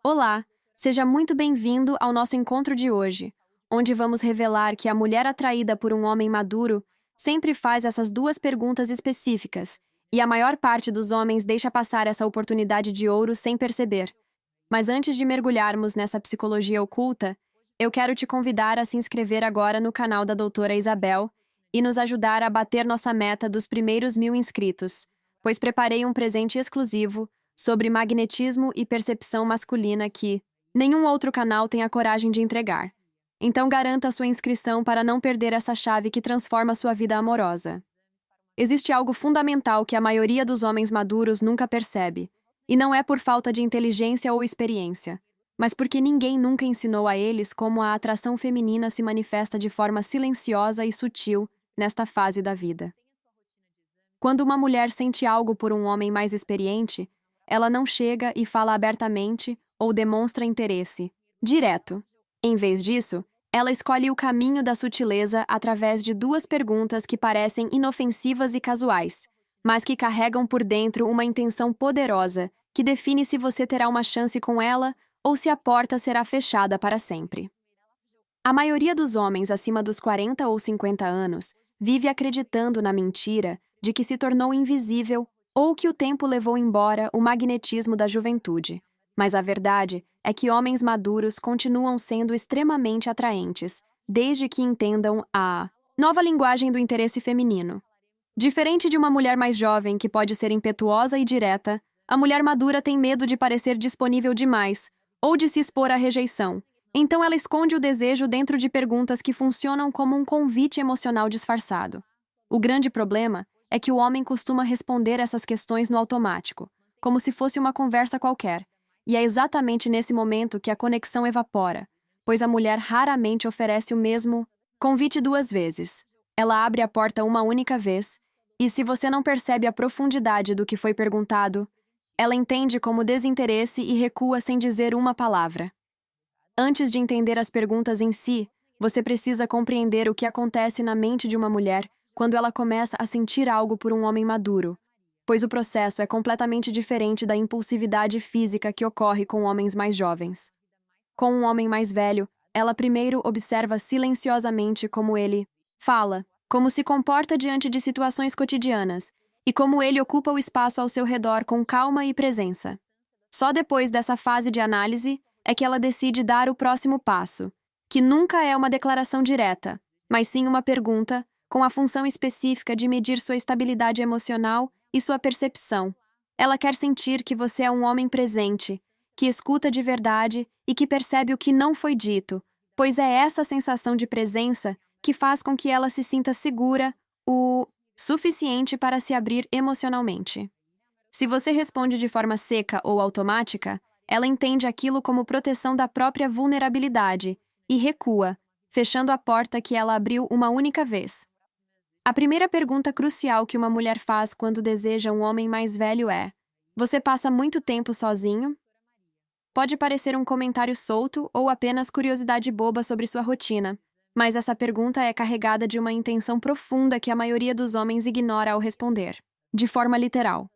Olá, seja muito bem-vindo ao nosso encontro de hoje, onde vamos revelar que a mulher atraída por um homem maduro sempre faz essas duas perguntas específicas, e a maior parte dos homens deixa passar essa oportunidade de ouro sem perceber. Mas antes de mergulharmos nessa psicologia oculta, eu quero te convidar a se inscrever agora no canal da doutora Isabel e nos ajudar a bater nossa meta dos primeiros 1.000 inscritos, pois preparei um presente exclusivo sobre magnetismo e percepção masculina que nenhum outro canal tem a coragem de entregar. Então garanta a sua inscrição para não perder essa chave que transforma sua vida amorosa. Existe algo fundamental que a maioria dos homens maduros nunca percebe, e não é por falta de inteligência ou experiência, mas porque ninguém nunca ensinou a eles como a atração feminina se manifesta de forma silenciosa e sutil nesta fase da vida. Quando uma mulher sente algo por um homem mais experiente, ela não chega e fala abertamente ou demonstra interesse direto. Em vez disso, ela escolhe o caminho da sutileza através de duas perguntas que parecem inofensivas e casuais, mas que carregam por dentro uma intenção poderosa que define se você terá uma chance com ela ou se a porta será fechada para sempre. A maioria dos homens acima dos 40 ou 50 anos vive acreditando na mentira de que se tornou invisível ou que o tempo levou embora o magnetismo da juventude. Mas a verdade é que homens maduros continuam sendo extremamente atraentes, desde que entendam a nova linguagem do interesse feminino. Diferente de uma mulher mais jovem que pode ser impetuosa e direta, a mulher madura tem medo de parecer disponível demais ou de se expor à rejeição. Então ela esconde o desejo dentro de perguntas que funcionam como um convite emocional disfarçado. O grande problema é que o homem costuma responder essas questões no automático, como se fosse uma conversa qualquer, e é exatamente nesse momento que a conexão evapora, pois a mulher raramente oferece o mesmo convite duas vezes. Ela abre a porta uma única vez, e se você não percebe a profundidade do que foi perguntado, ela entende como desinteresse e recua sem dizer uma palavra. Antes de entender as perguntas em si, você precisa compreender o que acontece na mente de uma mulher quando ela começa a sentir algo por um homem maduro, pois o processo é completamente diferente da impulsividade física que ocorre com homens mais jovens. Com um homem mais velho, ela primeiro observa silenciosamente como ele fala, como se comporta diante de situações cotidianas, e como ele ocupa o espaço ao seu redor com calma e presença. Só depois dessa fase de análise é que ela decide dar o próximo passo, que nunca é uma declaração direta, mas sim uma pergunta com a função específica de medir sua estabilidade emocional e sua percepção. Ela quer sentir que você é um homem presente, que escuta de verdade e que percebe o que não foi dito, pois é essa sensação de presença que faz com que ela se sinta segura o suficiente para se abrir emocionalmente. Se você responde de forma seca ou automática, ela entende aquilo como proteção da própria vulnerabilidade e recua, fechando a porta que ela abriu uma única vez. A primeira pergunta crucial que uma mulher faz quando deseja um homem mais velho é: você passa muito tempo sozinho? Pode parecer um comentário solto ou apenas curiosidade boba sobre sua rotina, mas essa pergunta é carregada de uma intenção profunda que a maioria dos homens ignora ao responder, de forma literal.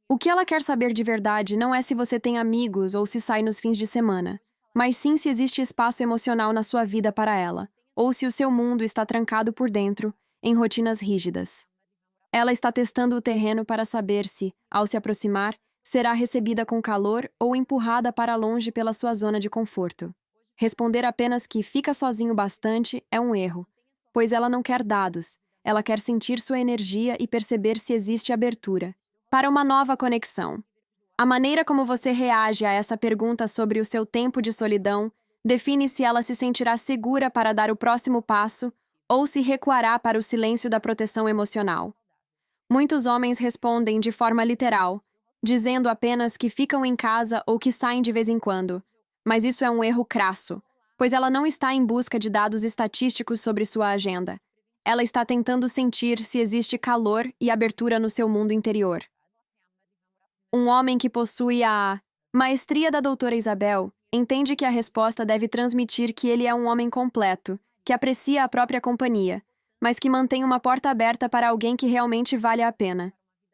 O que ela quer saber de verdade não é se você tem amigos ou se sai nos fins de semana, mas sim se existe espaço emocional na sua vida para ela, ou se o seu mundo está trancado por dentro, em rotinas rígidas. Ela está testando o terreno para saber se, ao se aproximar, será recebida com calor ou empurrada para longe pela sua zona de conforto. Responder apenas que fica sozinho bastante é um erro, pois ela não quer dados, ela quer sentir sua energia e perceber se existe abertura para uma nova conexão. A maneira como você reage a essa pergunta sobre o seu tempo de solidão define se ela se sentirá segura para dar o próximo passo ou se recuará para o silêncio da proteção emocional. Muitos homens respondem de forma literal, dizendo apenas que ficam em casa ou que saem de vez em quando. Mas isso é um erro crasso, pois ela não está em busca de dados estatísticos sobre sua agenda. Ela está tentando sentir se existe calor e abertura no seu mundo interior. Um homem que possui a maestria da doutora Isabel entende que a resposta deve transmitir que ele é um homem completo, que aprecia a própria companhia, mas que mantém uma porta aberta para alguém que realmente vale a pena.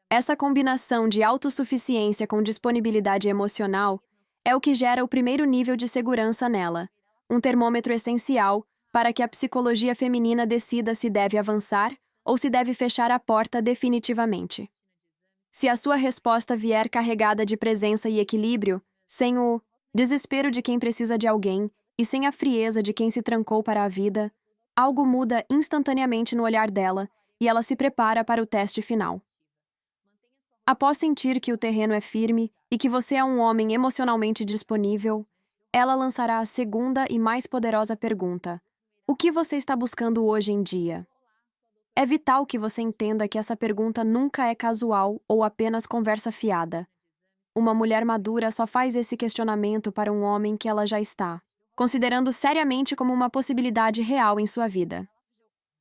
Essa combinação de autossuficiência com disponibilidade emocional É o que gera o primeiro nível de segurança nela, um termômetro essencial para que a psicologia feminina decida se deve avançar ou se deve fechar a porta definitivamente. Se a sua resposta vier carregada de presença e equilíbrio, sem o desespero de quem precisa de alguém e sem a frieza de quem se trancou para a vida, algo muda instantaneamente no olhar dela e ela se prepara para o teste final. Após sentir que o terreno é firme e que você é um homem emocionalmente disponível, ela lançará a segunda e mais poderosa pergunta: o que você está buscando hoje em dia? É vital que você entenda que essa pergunta nunca é casual ou apenas conversa fiada. Uma mulher madura só faz esse questionamento para um homem que ela já está, considerando seriamente como uma possibilidade real em sua vida.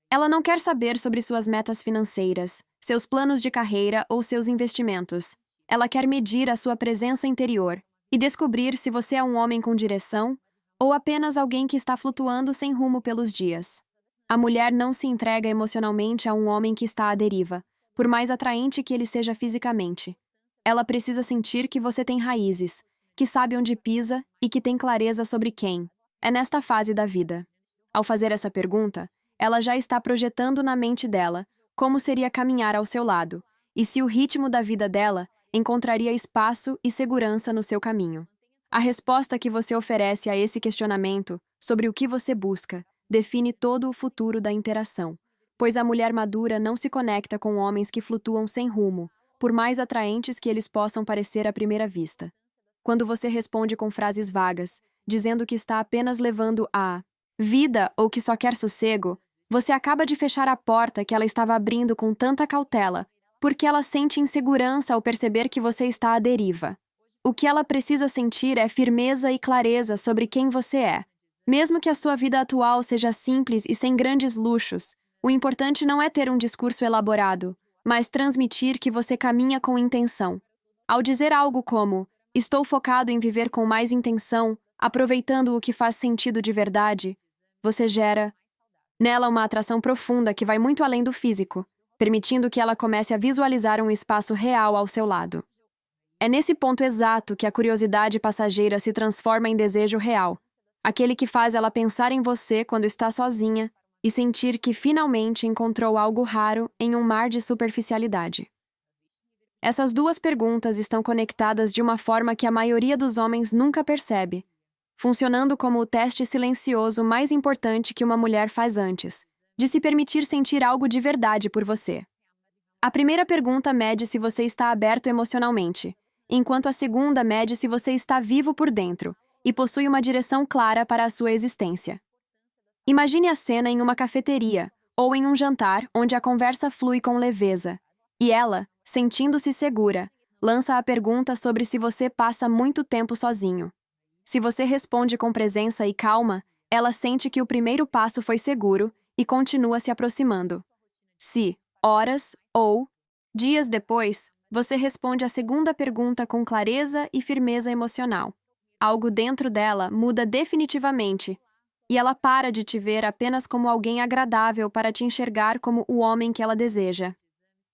Ela não quer saber sobre suas metas financeiras, seus planos de carreira ou seus investimentos. Ela quer medir a sua presença interior e descobrir se você é um homem com direção ou apenas alguém que está flutuando sem rumo pelos dias. A mulher não se entrega emocionalmente a um homem que está à deriva, por mais atraente que ele seja fisicamente. Ela precisa sentir que você tem raízes, que sabe onde pisa e que tem clareza sobre quem é nesta fase da vida. Ao fazer essa pergunta, ela já está projetando na mente dela como seria caminhar ao seu lado, e se o ritmo da vida dela encontraria espaço e segurança no seu caminho. A resposta que você oferece a esse questionamento sobre o que você busca define todo o futuro da interação, pois a mulher madura não se conecta com homens que flutuam sem rumo, por mais atraentes que eles possam parecer à primeira vista. Quando você responde com frases vagas, dizendo que está apenas levando a vida ou que só quer sossego, você acaba de fechar a porta que ela estava abrindo com tanta cautela, porque ela sente insegurança ao perceber que você está à deriva. O que ela precisa sentir é firmeza e clareza sobre quem você é. Mesmo que a sua vida atual seja simples e sem grandes luxos, o importante não é ter um discurso elaborado, mas transmitir que você caminha com intenção. Ao dizer algo como, estou focado em viver com mais intenção, aproveitando o que faz sentido de verdade, você gera nela uma atração profunda que vai muito além do físico, permitindo que ela comece a visualizar um espaço real ao seu lado. É nesse ponto exato que a curiosidade passageira se transforma em desejo real, aquele que faz ela pensar em você quando está sozinha e sentir que finalmente encontrou algo raro em um mar de superficialidade. Essas duas perguntas estão conectadas de uma forma que a maioria dos homens nunca percebe, funcionando como o teste silencioso mais importante que uma mulher faz antes, de se permitir sentir algo de verdade por você. A primeira pergunta mede se você está aberto emocionalmente, enquanto a segunda mede se você está vivo por dentro e possui uma direção clara para a sua existência. Imagine a cena em uma cafeteria ou em um jantar onde a conversa flui com leveza, e ela, sentindo-se segura, lança a pergunta sobre se você passa muito tempo sozinho. Se você responde com presença e calma, ela sente que o primeiro passo foi seguro e continua se aproximando. Se, horas ou dias depois, você responde a segunda pergunta com clareza e firmeza emocional, algo dentro dela muda definitivamente, e ela para de te ver apenas como alguém agradável para te enxergar como o homem que ela deseja.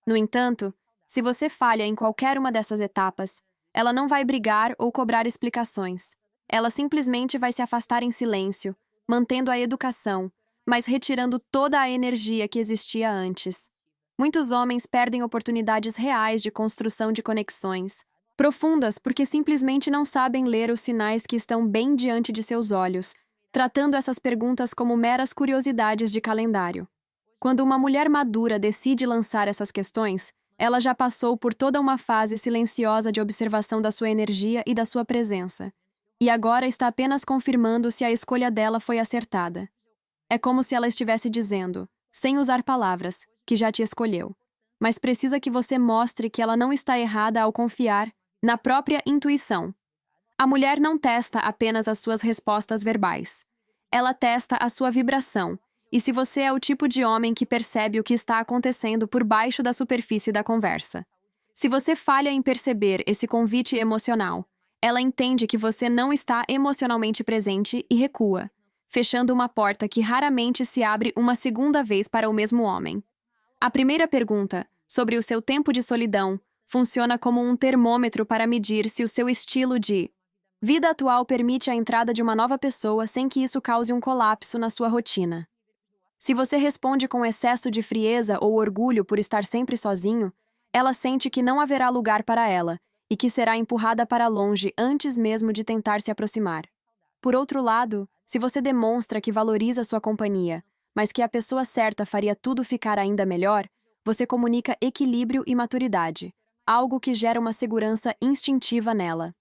No entanto, se você falha em qualquer uma dessas etapas, ela não vai brigar ou cobrar explicações. Ela simplesmente vai se afastar em silêncio, mantendo a educação, mas retirando toda a energia que existia antes. Muitos homens perdem oportunidades reais de construção de conexões profundas porque simplesmente não sabem ler os sinais que estão bem diante de seus olhos, tratando essas perguntas como meras curiosidades de calendário. Quando uma mulher madura decide lançar essas questões, ela já passou por toda uma fase silenciosa de observação da sua energia e da sua presença. E agora está apenas confirmando se a escolha dela foi acertada. É como se ela estivesse dizendo, sem usar palavras, que já te escolheu. Mas precisa que você mostre que ela não está errada ao confiar na própria intuição. A mulher não testa apenas as suas respostas verbais. Ela testa a sua vibração, e se você é o tipo de homem que percebe o que está acontecendo por baixo da superfície da conversa. Se você falha em perceber esse convite emocional, ela entende que você não está emocionalmente presente e recua, fechando uma porta que raramente se abre uma segunda vez para o mesmo homem. A primeira pergunta, sobre o seu tempo de solidão, funciona como um termômetro para medir se o seu estilo de Vida atual permite a entrada de uma nova pessoa sem que isso cause um colapso na sua rotina. Se você responde com excesso de frieza ou orgulho por estar sempre sozinho, ela sente que não haverá lugar para ela e que será empurrada para longe antes mesmo de tentar se aproximar. Por outro lado, se você demonstra que valoriza sua companhia, mas que a pessoa certa faria tudo ficar ainda melhor, você comunica equilíbrio e maturidade, algo que gera uma segurança instintiva nela.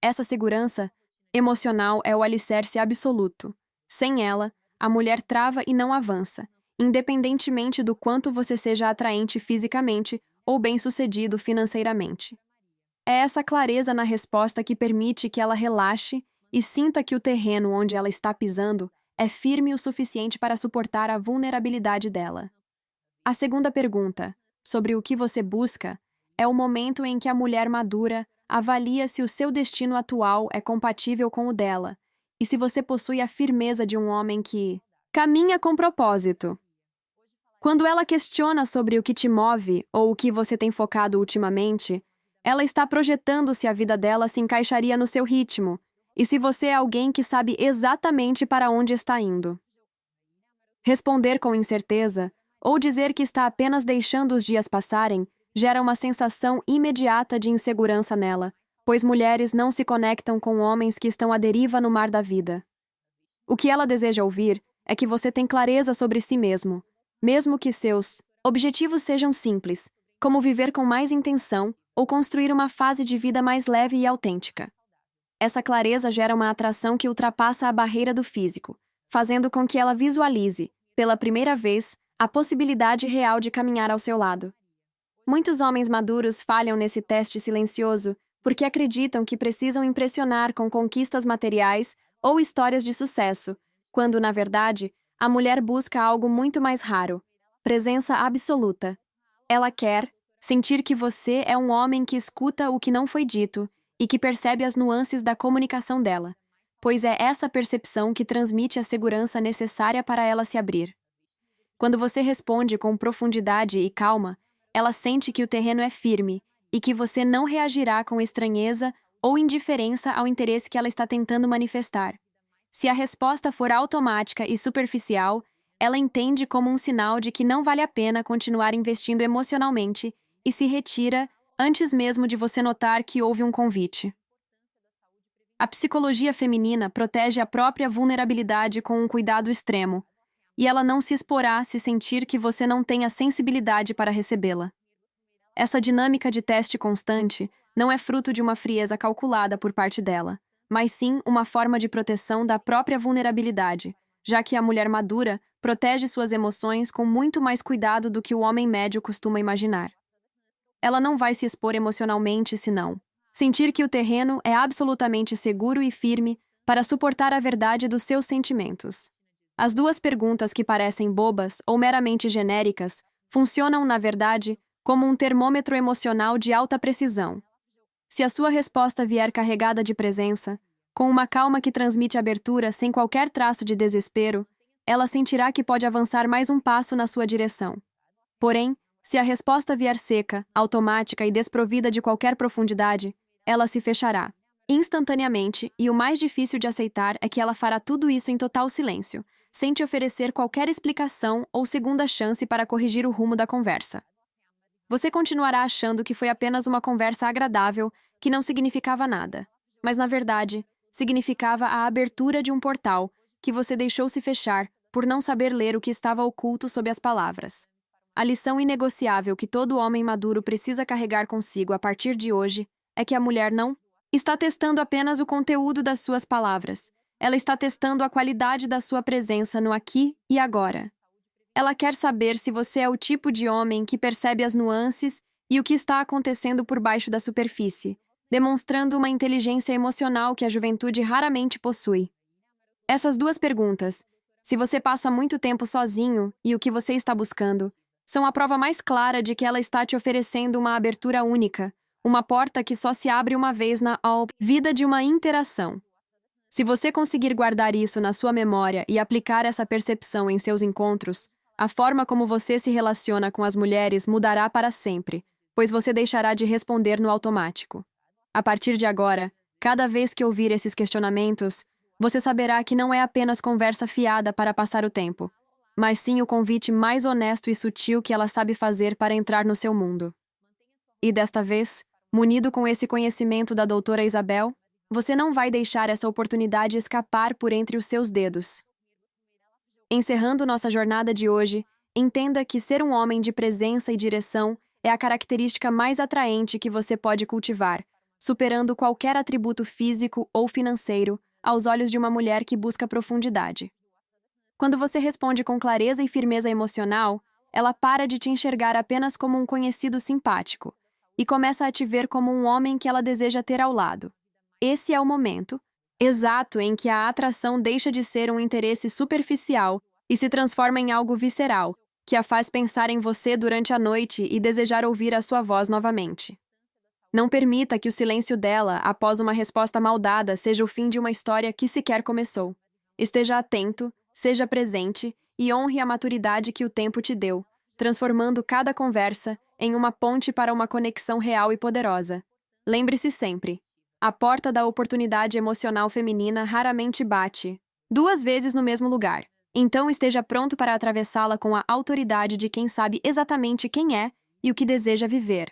Essa segurança emocional é o alicerce absoluto. Sem ela, a mulher trava e não avança, independentemente do quanto você seja atraente fisicamente ou bem-sucedido financeiramente. É essa clareza na resposta que permite que ela relaxe e sinta que o terreno onde ela está pisando é firme o suficiente para suportar a vulnerabilidade dela. A segunda pergunta, sobre o que você busca, é o momento em que a mulher madura avalia se o seu destino atual é compatível com o dela e se você possui a firmeza de um homem que caminha com propósito. Quando ela questiona sobre o que te move ou o que você tem focado ultimamente, ela está projetando se a vida dela se encaixaria no seu ritmo e se você é alguém que sabe exatamente para onde está indo. Responder com incerteza ou dizer que está apenas deixando os dias passarem gera uma sensação imediata de insegurança nela, pois mulheres não se conectam com homens que estão à deriva no mar da vida. O que ela deseja ouvir é que você tem clareza sobre si mesmo que seus objetivos sejam simples, como viver com mais intenção ou construir uma fase de vida mais leve e autêntica. Essa clareza gera uma atração que ultrapassa a barreira do físico, fazendo com que ela visualize, pela primeira vez, a possibilidade real de caminhar ao seu lado. Muitos homens maduros falham nesse teste silencioso porque acreditam que precisam impressionar com conquistas materiais ou histórias de sucesso, quando, na verdade, a mulher busca algo muito mais raro: presença absoluta. Ela quer sentir que você é um homem que escuta o que não foi dito e que percebe as nuances da comunicação dela, pois é essa percepção que transmite a segurança necessária para ela se abrir. Quando você responde com profundidade e calma, ela sente que o terreno é firme e que você não reagirá com estranheza ou indiferença ao interesse que ela está tentando manifestar. Se a resposta for automática e superficial, ela entende como um sinal de que não vale a pena continuar investindo emocionalmente e se retira antes mesmo de você notar que houve um convite. A psicologia feminina protege a própria vulnerabilidade com um cuidado extremo, e ela não se exporá se sentir que você não tem a sensibilidade para recebê-la. Essa dinâmica de teste constante não é fruto de uma frieza calculada por parte dela, mas sim uma forma de proteção da própria vulnerabilidade, já que a mulher madura protege suas emoções com muito mais cuidado do que o homem médio costuma imaginar. Ela não vai se expor emocionalmente se não sentir que o terreno é absolutamente seguro e firme para suportar a verdade dos seus sentimentos. As duas perguntas que parecem bobas ou meramente genéricas funcionam, na verdade, como um termômetro emocional de alta precisão. Se a sua resposta vier carregada de presença, com uma calma que transmite abertura sem qualquer traço de desespero, ela sentirá que pode avançar mais um passo na sua direção. Porém, se a resposta vier seca, automática e desprovida de qualquer profundidade, ela se fechará instantaneamente, e o mais difícil de aceitar é que ela fará tudo isso em total silêncio, sem te oferecer qualquer explicação ou segunda chance para corrigir o rumo da conversa. Você continuará achando que foi apenas uma conversa agradável que não significava nada, mas, na verdade, significava a abertura de um portal que você deixou se fechar por não saber ler o que estava oculto sob as palavras. A lição inegociável que todo homem maduro precisa carregar consigo a partir de hoje é que a mulher não está testando apenas o conteúdo das suas palavras. Ela está testando a qualidade da sua presença no aqui e agora. Ela quer saber se você é o tipo de homem que percebe as nuances e o que está acontecendo por baixo da superfície, demonstrando uma inteligência emocional que a juventude raramente possui. Essas duas perguntas, se você passa muito tempo sozinho e o que você está buscando, são a prova mais clara de que ela está te oferecendo uma abertura única, uma porta que só se abre uma vez na vida de uma interação. Se você conseguir guardar isso na sua memória e aplicar essa percepção em seus encontros, a forma como você se relaciona com as mulheres mudará para sempre, pois você deixará de responder no automático. A partir de agora, Cada vez que ouvir esses questionamentos, você saberá que não é apenas conversa fiada para passar o tempo, mas sim o convite mais honesto e sutil que ela sabe fazer para entrar no seu mundo. E desta vez, munido com esse conhecimento da doutora Isabel, você não vai deixar essa oportunidade escapar por entre os seus dedos. Encerrando nossa jornada de hoje, entenda que ser um homem de presença e direção é a característica mais atraente que você pode cultivar, superando qualquer atributo físico ou financeiro aos olhos de uma mulher que busca profundidade. Quando você responde com clareza e firmeza emocional, ela para de te enxergar apenas como um conhecido simpático e começa a te ver como um homem que ela deseja ter ao lado. Esse é o momento exato em que a atração deixa de ser um interesse superficial e se transforma em algo visceral, que a faz pensar em você durante a noite e desejar ouvir a sua voz novamente. Não permita que o silêncio dela, após uma resposta mal dada, seja o fim de uma história que sequer começou. Esteja atento, seja presente e honre a maturidade que o tempo te deu, transformando cada conversa em uma ponte para uma conexão real e poderosa. Lembre-se sempre: a porta da oportunidade emocional feminina raramente bate duas vezes no mesmo lugar. Então esteja pronto para atravessá-la com a autoridade de quem sabe exatamente quem é e o que deseja viver.